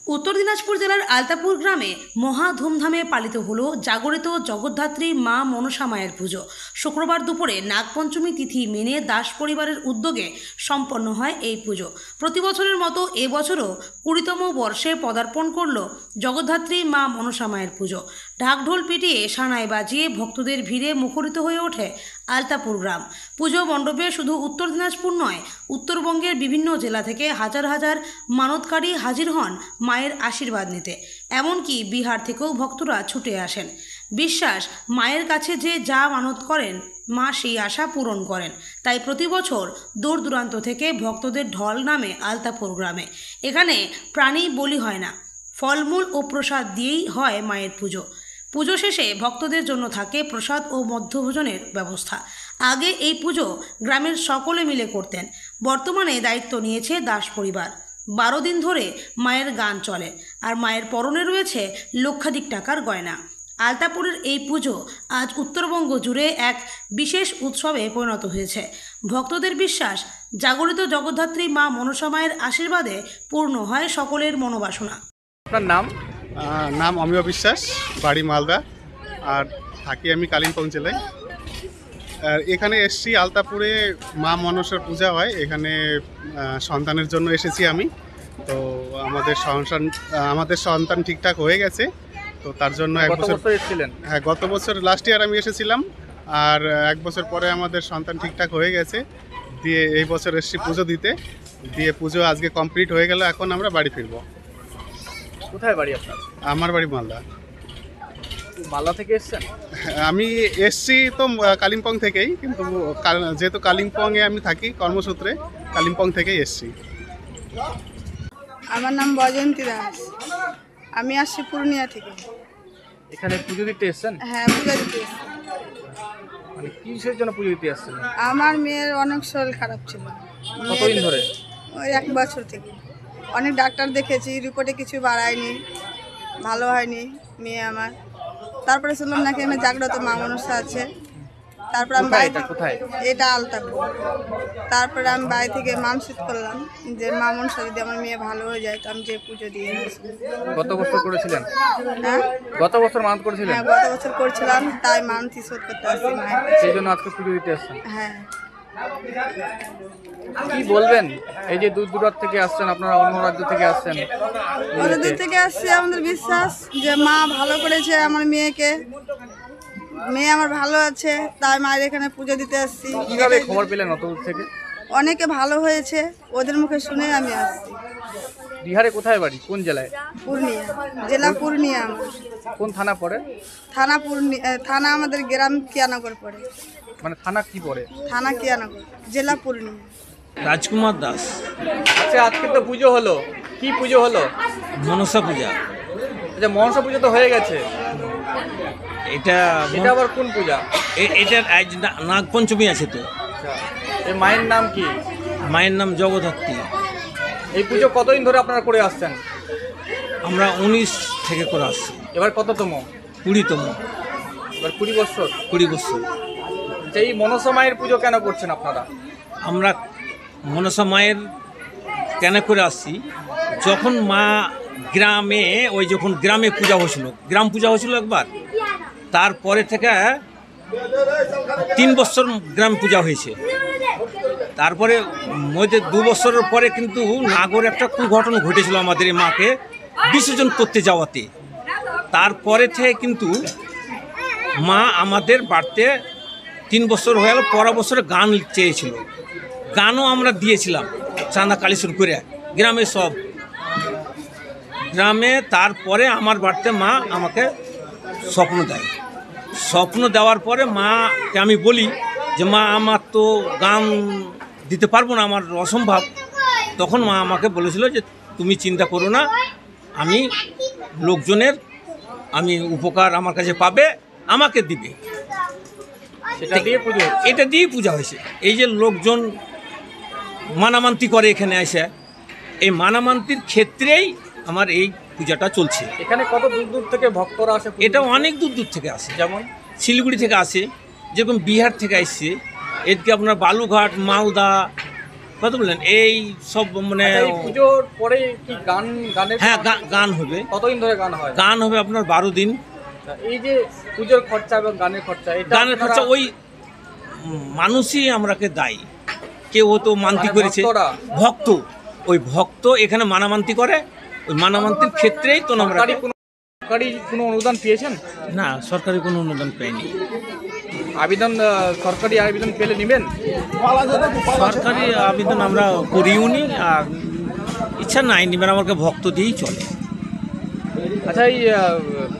উত্তর দিনাজপুর জেলার আলতাপুর গ্রামে মহা ধুমধামে পালিত হলো জাগরিত জগদ্ধাত্রী মা মনসা মায়ের পুজো। শুক্রবার দুপুরে নাগপঞ্চমী তিথি মেনে দাস পরিবারের উদ্যোগে সম্পন্ন হয় এই পুজো। প্রতি বছরের মতো এবছরও 20তম বর্ষে পদার্পণ করল জগদ্ধাত্রী মা মনসা মায়ের পুজো। ঢাকঢোল পিটিয়ে সানাই বাজিয়ে ভক্তদের ভিড়ে মুখরিত হয়ে ওঠে আলতাপুর গ্রাম। পুজো মণ্ডপে শুধু উত্তর দিনাজপুর নয়, উত্তরবঙ্গের বিভিন্ন জেলা থেকে হাজার হাজার মানতকারী হাজির হন মায়ের আশীর্বাদ নিতে। এমনকি বিহার থেকেও ভক্তরা ছুটে আসেন। বিশ্বাস, মায়ের কাছে যে যা মানত করেন মা সেই আশা পূরণ করেন। তাই প্রতি বছর দূর দূরান্ত থেকে ভক্তদের ঢল নামে আলতাপুর গ্রামে। এখানে প্রাণী বলি হয় না, ফলমূল ও প্রসাদ দিয়েই হয় মায়ের পুজো। পুজো শেষে ভক্তদের জন্য থাকে প্রসাদ ও মধ্যভোজনের ব্যবস্থা। আগে এই পুজো গ্রামের সকলে মিলে করতেন, বর্তমানে দায়িত্ব নিয়েছে দাস পরিবার। 12 দিন ধরে মায়ের গান চলে, আর মায়ের পরনে রয়েছে লক্ষাধিক টাকার গয়না। আলতাপুরের এই পুজো আজ উত্তরবঙ্গ জুড়ে এক বিশেষ উৎসবে পরিণত হয়েছে। ভক্তদের বিশ্বাস, জাগরিত জগদ্ধাত্রী মা মনসা মায়ের আশীর্বাদে পূর্ণ হয় সকলের মনোবাসনা। আপনার নাম? নাম অমিয় বিশ্বাস, বাড়ি মালদা, আর থাকি আমি কালিম্পং জেলায়। আর এখানে এসছি আলতাপুরে মা মনসার পূজা হয়। এখানে সন্তানের জন্য এসেছি আমি। তো আমাদের সন্তান ঠিকঠাক হয়ে গেছে, তো তার জন্য এক বছর এসেছিলেন? হ্যাঁ, গত বছর লাস্ট ইয়ার আমি এসেছিলাম, আর এক বছর পরে আমাদের সন্তান ঠিকঠাক হয়ে গেছে। দিয়ে এই বছর এসছি পুজো দিতে, দিয়ে পুজো আজকে কমপ্লিট হয়ে গেল। এখন আমরা বাড়ি ফিরবো। কোথায় বাড়ি আপনার? আমার বাড়ি মালদা। মালদা থেকে এসেছেন? আমি এসছি তো কালিম্পং থেকেই, কিন্তু যেহেতু কালিম্পংয়ে আমি থাকি কর্মসূত্রে, কালিম্পং থেকেই এসছি। আমার নাম বজয়ন্তী দাস, আমি আসছি পূর্ণিয়া থেকে। এখানে পুজো দিতে এসেছেন? হ্যাঁ, পূজা দিতে এসেছি। মানে কিসের জন্য পুজো দিতে আসছেন? আমার মেয়ের অনেক শরীর খারাপ ছিল। কতদিন ধরে? ওই 1 বছর থেকে। অনেক ডাক্তার দেখেছি, রিপোর্টে কিছু বাড়ায়নি, ভালো হয়নি মেয়ে আমার। তারপরে শুনলাম নাকি এখানে জাগ্রত মা মনসা আছে। তারপরে আমি কোথায়? এটা আলতাপুর। তারপরে আমি বাড়ি থেকে মানসিক করলাম যে মা মনসা যদি আমার মেয়ে ভালো হয়ে যায় তো আমি যে পুজো দিয়ে আসবো। গত বছর করেছিলেন? হ্যাঁ, গত বছর মানত করেছিলেন? হ্যাঁ, গত বছর করছিলাম, তাই মানতি শোধ করতে আসছি মায়ের কাছে। সেই জন্য আজকে পুজো দিতে আসছেন? হ্যাঁ। কি বলবেন, এই যে দূর দূরান্ত থেকে আসছেন, আপনারা অন্য রাজ্য থেকে আসছেন? অনেক দূর থেকে আসছে। আমাদের বিশ্বাস যে মা ভালো করেছে আমার মেয়েকে, মেয়ে আমার ভালো আছে, তাই মায়ের এখানে পুজো দিতে আসছি। কিভাবে খবর পেলেন অত দূর থেকে? অনেকে ভালো হয়েছে, ওদের মুখে শুনে আমি আসছি। বিহারে কোথায় বাড়ি? কোন জেলায়? পূর্ণিয়া জেলা, পূর্ণিয়া। আমার কোন থানা পড়ে? থানা পূর্ণিয়া, থানা আমাদের গ্রাম কিয়ানগর পড়ে। মানে থানা কি পড়ে? থানা কিয়ানগর, জেলা পূর্ণিয়া। রাজকুমার দাস। আচ্ছা, আজকে তো পুজো হলো, কি পুজো হলো? মনসা পূজা। আচ্ছা, মনসা পুজো তো হয়ে গেছে, এটা আবার কোন পূজা? এটার আজ নাগপঞ্চমী আছে তো। আচ্ছা, এই মায়ের নাম কি? মায়ের নাম জগদ্ধাত্রী। এই পুজো কতদিন ধরে আপনারা করে আসছেন? আমরা 19 থেকে করে আসছি। এবার কততম? 20তম। এবার 20 বছর। 20 বছর। এই মনসা মায়ের পুজো কেন করছেন আপনারা? আমরা মনসা মায়ের কেন করে আসছি, যখন মা গ্রামে যখন গ্রামে পূজা হয়েছিল, গ্রাম পূজা হয়েছিল একবার, তারপরে থেকে 3 বছর গ্রাম পূজা হয়েছে। তারপরে মধ্যে 2 বছরের পরে কিন্তু নাগর একটা কুঘটনা ঘটেছিল আমাদের এই মাকে বিসর্জন করতে যাওয়াতে। তারপরে থেকে কিন্তু মা আমাদের বাড়িতে 3 বছর হয়ে গেল। পরের বছরে গান চেয়েছিল, গানও আমরা দিয়েছিলাম চাঁদা কালেকশন করে গ্রামে সব গ্রামে। তারপরে আমার বাড়িতে মা আমাকে স্বপ্ন দেয়। স্বপ্ন দেওয়ার পরে মাকে আমি বলি যে মা আমার তো গান দিতে পারবো না, আমার অসম্ভব। তখন মা আমাকে বলেছিল যে তুমি চিন্তা করো না, আমি লোকজনের উপকার আমার কাছে পাবে, আমাকে দিবে। সেটা দিয়ে পুজো? এটা দিয়েই পূজা হয়েছে। এই যে লোকজন মানামান্তি করে এখানে এসে, এই মানামান্তির ক্ষেত্রেই আমার এই পূজাটা চলছে। এখানে কত দূর দূর থেকে ভক্তরা আসে? এটা অনেক দূর দূর থেকে আসে, যেমন শিলিগুড়ি থেকে আসে, যেরকম বিহার থেকে আসছে, এদিকে আপনার বালুঘাট, মালদা, কত বললেন এই সব মানে আচ্ছা, এই পুজোর পরে কি গানের হ্যাঁ গান হবে, কতদিন ধরে গান হয়? গান হবে আপনার 12 দিন। এই যে পুজোর খরচা এবং গানের খরচা, এটা গানের খরচা ওই মানুষই আমরাকে দায়ী, কেউ তো মান্তি মানে করেছে, ভক্তরা? ভক্ত, ওই ভক্ত এখানে মানামান্তি করে, ওই মানামান্তির ক্ষেত্রেই তো আমরা সরকারি কোনো অনুদান পেয়েছেন? না, সরকারি কোনো অনুদান পাইনি। আবেদন সরকারি আবেদন পেলে নেবেন? সরকারি আবেদন আমরা করিও নি, আর ইচ্ছা নাই নিবেন, আমাকে ভক্ত দিয়েই চলে। আচ্ছা, এই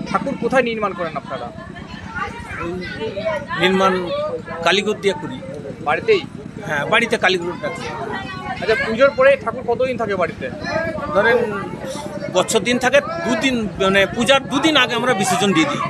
ঠাকুর কোথায় নির্মাণ করেন আপনারা? নির্মাণ কালীঘর দিয়ে করি। বাড়িতেই? হ্যাঁ, বাড়িতে কালীঘর রাখি। আচ্ছা, পুজোর পরে ঠাকুর কতদিন থাকে বাড়িতে? ধরেন বছর দিন থাকে, 2 দিন, মানে পূজার 2 দিন আগে আমরা বিসর্জন দিয়ে দিই।